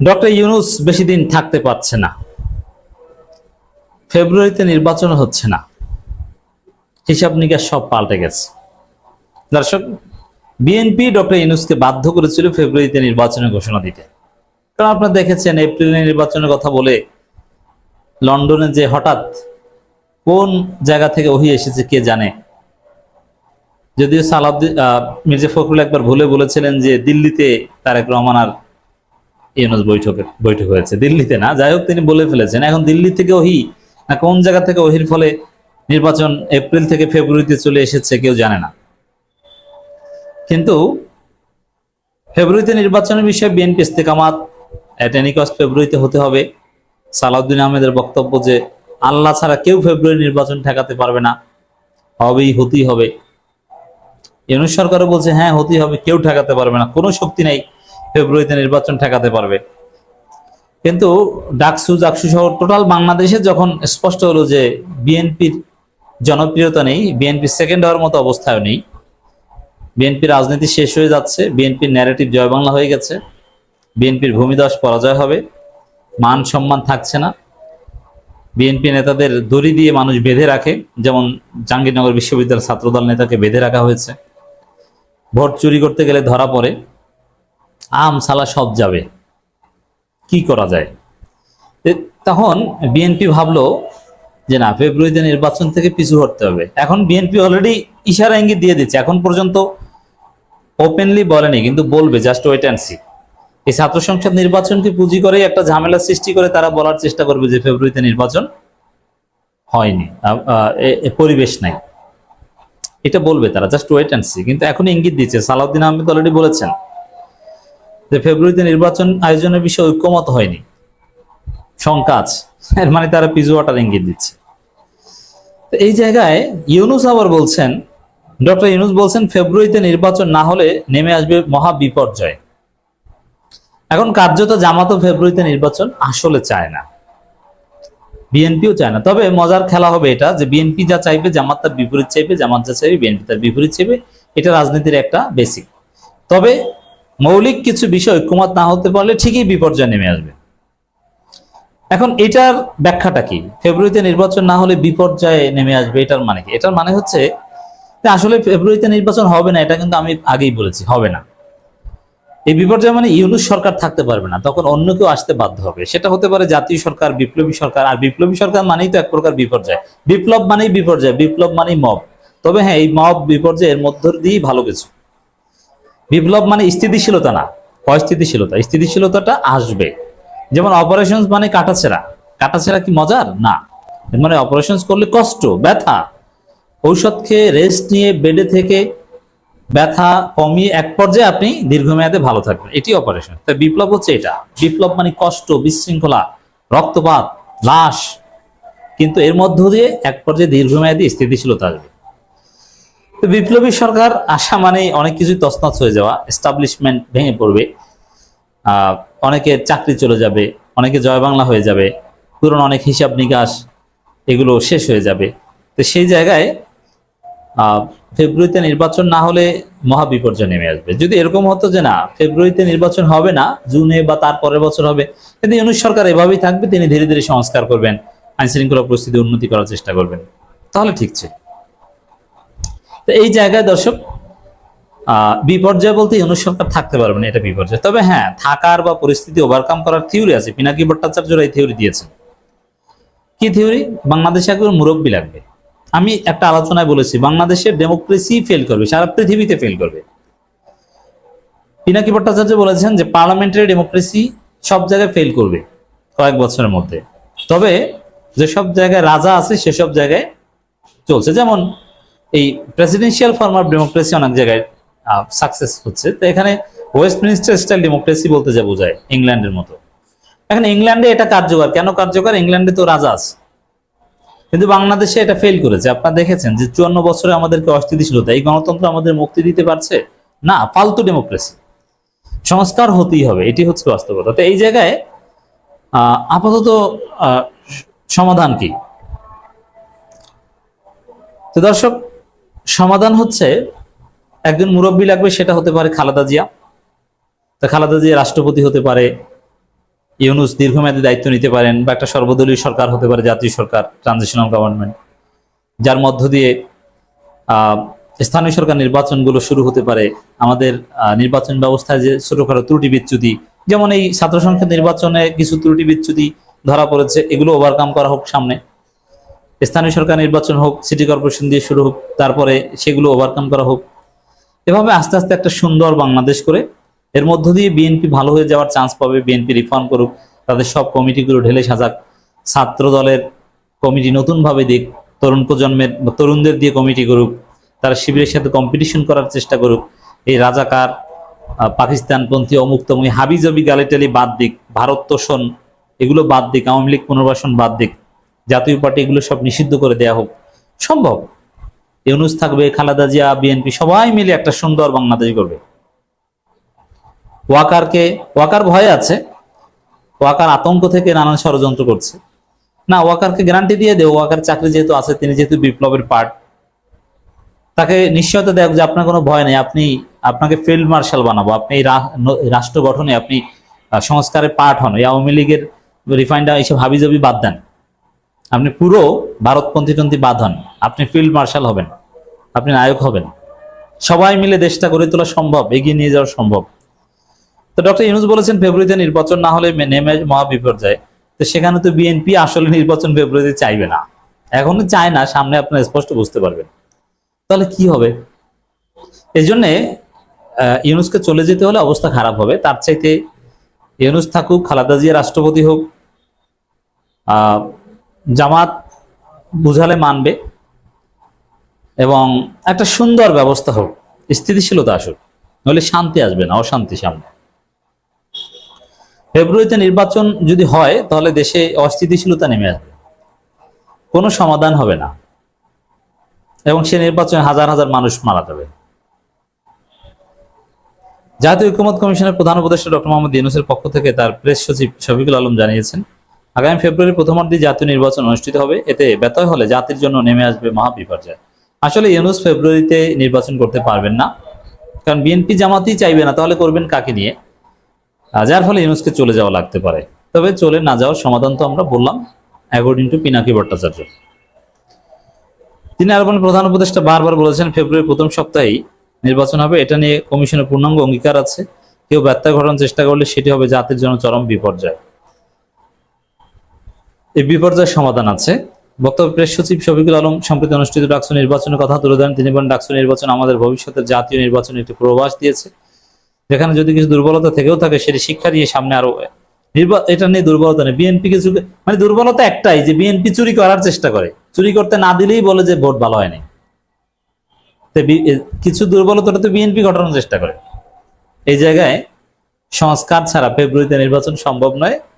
Doctor Yunus বেশি দিন থাকতে পারছে না, ফেব্রুয়ারিতে নির্বাচন হচ্ছে না, হিসাব নিকাশ সব পাল্টে গেছে। দর্শক, বিএনপি ডক্টর ইউনূসকে বাধ্য করেছিল ফেব্রুয়ারিতে নির্বাচনের ঘোষণা দিতে। কারণ আপনারা দেখেছেন এপ্রিলে নির্বাচনের কথা বলে লন্ডনে যে হঠাৎ কোন জায়গা থেকে ওহি এসেছে কে জানে। যদিও সালাউদ্দিন মির্জা ফখরুল একবার ভুলে বলেছিলেন যে দিল্লিতে তারেক রহমান আর ইউনূস বৈঠক হয়েছে, দিল্লিতে না, যাই হোক তিনি বলে ফেলেছেন। এখন দিল্লি থেকে ওহি না কোন জায়গা থেকে ওহির ফলে নির্বাচন এপ্রিল থেকে ফেব্রুয়ারিতে চলে এসেছে কেউ জানে না। কিন্তু ফেব্রুয়ারিতে নির্বাচনের বিষয়ে বিএনপি ইস্তেকামাত এট এনি কস্ট ফেব্রুয়ারিতে হতে হবে। সালাউদ্দিন আহমেদের বক্তব্য যে আল্লাহ ছাড়া কেউ ফেব্রুয়ারি নির্বাচন ঠেকাতে পারবে না, হতেই হবে। ইউনূস সরকারও বলছে হ্যাঁ হতেই হবে, কেউ ঠেকাতে পারবে না, কোনো শক্তি নেই ফেব্রুয়ারিতে নির্বাচন ঠেকাতে পারবে। কিন্তু ডাকসু জাকসু সহ টোটাল বাংলাদেশে যখন স্পষ্ট হলো যে বিএনপির জনপ্রিয়তা নেই, বিএনপি সেকেন্ড হওয়ার মতো অবস্থায় নেই, বিএনপির রাজনীতি শেষ হয়ে যাচ্ছে, বিএনপির ন্যারেটিভ জয় বাংলা হয়ে গেছে, বিএনপির ভূমিধস পরাজয় হবে, মান সম্মান থাকছে না, বিএনপি নেতাদের দড়ি দিয়ে মানুষ বেঁধে রাখে, যেমন জাহাঙ্গীরনগর বিশ্ববিদ্যালয়ের ছাত্রদল নেতাকে বেঁধে রাখা হয়েছে, ভোট চুরি করতে গেলে ধরা পড়ে, আম সালা সব যাবে, কি করা যায়? তখন বিএনপি ভাবলো যে না, ফেব্রুয়ারিতে নির্বাচন থেকে পিছু হটতে হবে। এখন বিএনপি অলরেডি ইশারা ইঙ্গিত দিয়ে দিচ্ছে, এখন পর্যন্ত ওপেনলি বলেনি কিন্তু বলবে, জাস্ট ওয়েট অ্যান্ড সি। এই ছাত্র সংসদ নির্বাচনকে পুঁজি করে একটা ঝামেলা সৃষ্টি করে তারা বলার চেষ্টা করবে যে ফেব্রুয়ারিতে নির্বাচন হয়নি, পরিবেশ নাই, এটা বলবে তারা, জাস্ট ওয়েট অ্যান্ড সি। কিন্তু এখন ইঙ্গিত দিচ্ছে, সালাউদ্দিন আহমেদ অলরেডি বলেছেন যে ফেব্রুয়ারিতে নির্বাচন আয়োজনের বিষয়ে ঐক্যমত হয়নি, শঙ্কা আছে, এর মানে তারা পিছু হটার ইঙ্গিত দিচ্ছে। এই জায়গায় ইউনূস আবার বলছেন, ডক্টর ইউনূস বলছেন ফেব্রুয়ারিতে নির্বাচন না হলে নেমে আসবে মহা বিপর্যয়। এখন কার্যত জামাতও ফেব্রুয়ারিতে নির্বাচন আসলে চায় না, বিএনপিও চায় না। তবে মজার খেলা হবে এটা যে বিএনপি যা চাইবে জামাত তার বিপরীত চাইবে, জামাত যা চাইবে বিএনপি তার বিপরীত চাইবে, এটা রাজনীতির একটা বেসিক। তবে মৌলিক কিছু বিষয় ঐক্যমত না হতে পারলে ঠিকই বিপর্যয় নেমে আসবে। এখন এটার ব্যাখ্যাটা কি? ফেব্রুয়ারিতে নির্বাচন না হলে বিপর্যয়ে নেমে আসবে, এটার মানে কি? এটার মানে হচ্ছে যে আসলে ফেব্রুয়ারিতে নির্বাচন হবে না, এটা কিন্তু আমি আগেই বলেছি হবে না। এই বিপর্যয় মানে ইউনূস সরকার থাকতে পারবে না, তখন অন্য কেউ আসতে বাধ্য হবে। সেটা হতে পারে জাতীয় সরকার, বিপ্লবী সরকার। আর বিপ্লবী সরকার মানেই তো এক প্রকার বিপর্যয়, বিপ্লব মানেই বিপর্যয়, বিপ্লব মানেই মব। তবে হ্যাঁ, এই মব বিপর্যয়ের মধ্য দিয়েই ভালো কিছু। বিপ্লব মানে স্থিতিশীলতা না, অস্থিতিশীলতা, স্থিতিশীলতাটা আসবে। যেমন অপারেশন মানে কাটাছেঁড়া, কাটাছেঁড়া কি মজার? না, মানে অপারেশন করলে কষ্ট, ব্যথা, ঔষধ খেয়ে রেস্ট নিয়ে বেডে থেকে ব্যথা কমিয়ে এক পর্যায়ে আপনি দীর্ঘমেয়াদে ভালো থাকবেন, এটি অপারেশন। তাই বিপ্লব হচ্ছে এটা। বিপ্লব মানে কষ্ট, বিশৃঙ্খলা, রক্তপাত, লাশ, কিন্তু এর মধ্য দিয়ে এক পর্যায়ে দীর্ঘমেয়াদী স্থিতিশীলতা আসবে। তো বিপ্লবী সরকার আসা মানে অনেক কিছুই তছনছ হয়ে যাওয়া, এস্টাবলিশমেন্ট ভেঙে পড়বে, অনেকের চাকরি চলে যাবে, অনেকে জয় বাংলা হয়ে যাবে, পুরনো অনেক হিসাব নিকাশ এগুলো শেষ হয়ে যাবে। তো সেই জায়গায় ফেব্রুয়ারিতে নির্বাচন না হলে মহা বিপর্যয় নেমে আসবে। যদি এরকম হতো যে না, ফেব্রুয়ারিতে নির্বাচন হবে না, জুনে বা তার পরের বছর হবে, কিন্তু ইউনূস সরকার এভাবেই থাকবে, তিনি ধীরে ধীরে সংস্কার করবেন, আইন শৃঙ্খলা পরিস্থিতি উন্নতি করার চেষ্টা করবেন, তাহলে ঠিক ছিল। তো এই জায়গায় দর্শক, বিপর্যয় বলতে ইউনূস সরকার থাকতে পারবে না, এটা বিপর্যয়। তবে হ্যাঁ, থাকার বা পরিস্থিতি ওভারকাম করার থিওরি আছে। পিনাকি ভট্টাচার্যরা এই থিওরি দিয়েছেন। কি থিওরি? বাংলাদেশে একজন মুরব্বী লাগবে। আমি একটা আলোচনায় বলেছি, বাংলাদেশের ডেমোক্রেসি ফেল করবে, সারা পৃথিবীতে ফেল করবে। পিনাকি ভট্টাচার্য বলেছেন যে পার্লামেন্টারি ডেমোক্রেসি সব জায়গায় ফেল করবে কয়েক বছরের মধ্যে। তবে যেসব জায়গায় রাজা আছে সেসব জায়গায় চলছে। যেমন এই প্রেসিডেন্সিয়াল ফর্ম অফ ডেমোক্রেসি অনেক জায়গায় সাকসেস হচ্ছে। তো এখানে ওয়েস্টমিনিস্টার স্টাইল ডেমোক্রেসি বলতে যা বোঝায় ইংল্যান্ডের মতো। এখন ইংল্যান্ডে এটা কার্যকর, কেন কার্যকর? ইংল্যান্ডে তো রাজা আছে, কিন্তু বাংলাদেশে এটা ফেল করেছে। আপনারা দেখেছেন যে 54 বছরে আমাদেরকে অস্থিতিশীলতা, এই গণতন্ত্র আমাদের মুক্তি দিতে পারছে না, ফালতু ডেমোক্রেসি। সংস্কার হতেই হবে, এটি হচ্ছে বাস্তবতা। তো এই জায়গায় আপাতত সমাধান কি? তো দর্শক, সমাধান হচ্ছে একজন মুরব্বী লাগবে, সেটা হতে পারে খালেদা জিয়া। তো খালেদা জিয়া রাষ্ট্রপতি হতে পারে, ইউনূস দীর্ঘমেয়াদী দায়িত্ব নিতে পারেন, বা একটা সর্বদলীয় সরকার হতে পারে, জাতীয় সরকার, ট্রানজিশনাল গভর্নমেন্ট, যার মধ্য দিয়ে স্থানীয় সরকার নির্বাচনগুলো শুরু হতে পারে। আমাদের নির্বাচন ব্যবস্থায় যে ছোটখাটো ত্রুটি বিচ্যুতি, যেমন এই ছাত্র সংসদ নির্বাচনে কিছু ত্রুটি বিচ্যুতি ধরা পড়েছে, এগুলো ওভারকাম করা হোক সামনে। স্থানীয় সরকার নির্বাচন হোক, সিটি কর্পোরেশন দিয়ে শুরু হোক, তারপরে সেগুলো ওভারকাম করা হোক। এভাবে আস্তে আস্তে একটা সুন্দর বাংলাদেশ করে, এর মধ্য দিয়ে বিএনপি ভালো হয়ে যাওয়ার চান্স পাবে। বিএনপি রিফর্ম করুক, তাদের সব কমিটিগুলো ঢেলে সাজাক, ছাত্র দলের কমিটি নতুনভাবে দিক, তরুণ প্রজন্মের তরুণদের দিয়ে কমিটি করুক, তারা শিবিরের সাথে কম্পিটিশন করার চেষ্টা করুক। এই রাজাকার, পাকিস্তানপন্থী, অমুক তমুক হাবিজাবি গালিটালি বাদ দিক, ভারত তোষণ এগুলো বাদ দিক, আওয়ামী লীগ পুনর্বাসন বাদ দিক, জাতীয় পার্টি এগুলো সব নিষিদ্ধ করে দেয়া হোক। সম্ভব। ইউনূস থাকবে, খালেদা জিয়া, বিএনপি সবাই মিলে একটা সুন্দর বাংলাদেশ করবে। ওয়াকার ভয়ে আছে, ওয়াকার আতঙ্ক থেকে নানান ষড়যন্ত্র করছে। না, ওয়াকারকে গ্যারান্টি দিয়ে দেও, ওয়াকার চাকরি যেহেতু আছে, তিনি যেহেতু বিপ্লবের পার্ট, তাকে নিশ্চয়তা দেখ যে আপনার কোনো ভয় নেই, আপনাকে ফিল্ড মার্শাল বানাবো, আপনি এই রাষ্ট্র গঠনে আপনি সংস্কারের পার্ট হন, এই আওয়ামী লীগের রিফাইন্ডা এইসব হাবিজাবি বাদ দেন, আপনি পুরো ভারতপন্থী বাদ হন, আপনি ফিল্ড মার্শাল হবেন, আপনি নায়ক হবেন। সবাই মিলে দেশটা গড়ে তোলা সম্ভব, এগিয়ে নিয়ে যাওয়া সম্ভব। তো ডক্টর ইউনূস বলেছেন ফেব্রুয়ারিতে নির্বাচন না হলে নেমে মহা বিপর্যয়। তো সেখানে তো বিএনপি আসলে নির্বাচন ফেব্রুয়ারিতে চাইবে না, এখনো চায় না, সামনে আপনার স্পষ্ট বুঝতে পারবেন। তাহলে কি হবে? এই জন্যে ইউনূসকে চলে যেতে হলে অবস্থা খারাপ হবে। তার চাইতে ইউনূস থাকুক, খালেদা জিয়া রাষ্ট্রপতি হোক, জামাত বুঝালে মানবে, এবং একটা সুন্দর ব্যবস্থা হোক, স্থিতিশীলতা আসুক, নইলে শান্তি আসবে না, অশান্তি সামনে। ফেব্রুয়ারিতে নির্বাচন যদি হয় তাহলে দেশে অস্থিতিশীলতা নেমে আসবে, কোনো সমাধান হবে না, এবং সে নির্বাচনে হাজার হাজার মানুষ মারা যাবে। জাতীয় ঐকমত্য কমিশনের প্রধান উপদেষ্টা ডক্টর মোহাম্মদ ইউনূসের পক্ষ থেকে তার প্রেস সচিব শফিকুল আলম জানিয়েছেন, আগামী ফেব্রুয়ারির প্রথমার্ধে জাতীয় নির্বাচন অনুষ্ঠিত হবে, এতে ব্যত্যয় হলে জাতির জন্য নেমে আসবে মহা বিপর্যয়। আসলে ইউনূস ফেব্রুয়ারিতে নির্বাচন করতে পারবেন না, কারণ বিএনপি জামাতই চাইবে না, তাহলে করবেন কাকে নিয়ে? যার ফলে ইউনূসকে চলে যাওয়া লাগতে পারে। তবে চলে না যাওয়ার সমাধান তো আমরা বললাম, অ্যাকর্ডিং টু পিনাকি ভট্টাচার্য। তিনি আরো প্রধান উপদেষ্টা বারবার বলেছেন ফেব্রুয়ারির প্রথম সপ্তাহেই নির্বাচন হবে, এটা নিয়ে কমিশনের পূর্ণাঙ্গ অঙ্গীকার আছে। কেউ ব্যত্যয় ঘটানোর চেষ্টা করলে সেটি হবে জাতির জন্য চরম বিপর্যয়। এই বিপর্যয়ের সমাধান আছে। বক্তব্য প্রেস সচিব শফিকুল আলম সম্প্রতি অনুষ্ঠিত ডাকসু নির্বাচনের কথা তুলে ধরেন। তিনি বলেন, ডাকসু নির্বাচন আমাদের ভবিষ্যতের জাতীয় নির্বাচনে একটি পূর্বাভাস দিয়েছে, যেখানে যদি কিছু দুর্বলতা থেকেও থাকে সেটি শিক্ষা দিয়ে সামনে আরো এটা নিয়ে দুর্বলতা নেই। বিএনপি কিছু মানে দুর্বলতা একটাই, যে বিএনপি চুরি করার চেষ্টা করে, চুরি করতে না দিলেই বলে যে ভোট ভালো হয়নি। কিছু দুর্বলতাটা তো বিএনপি ঘটানোর চেষ্টা করে। এই জায়গায় সংস্কার ছাড়া ফেব্রুয়ারিতে নির্বাচন সম্ভব নয়।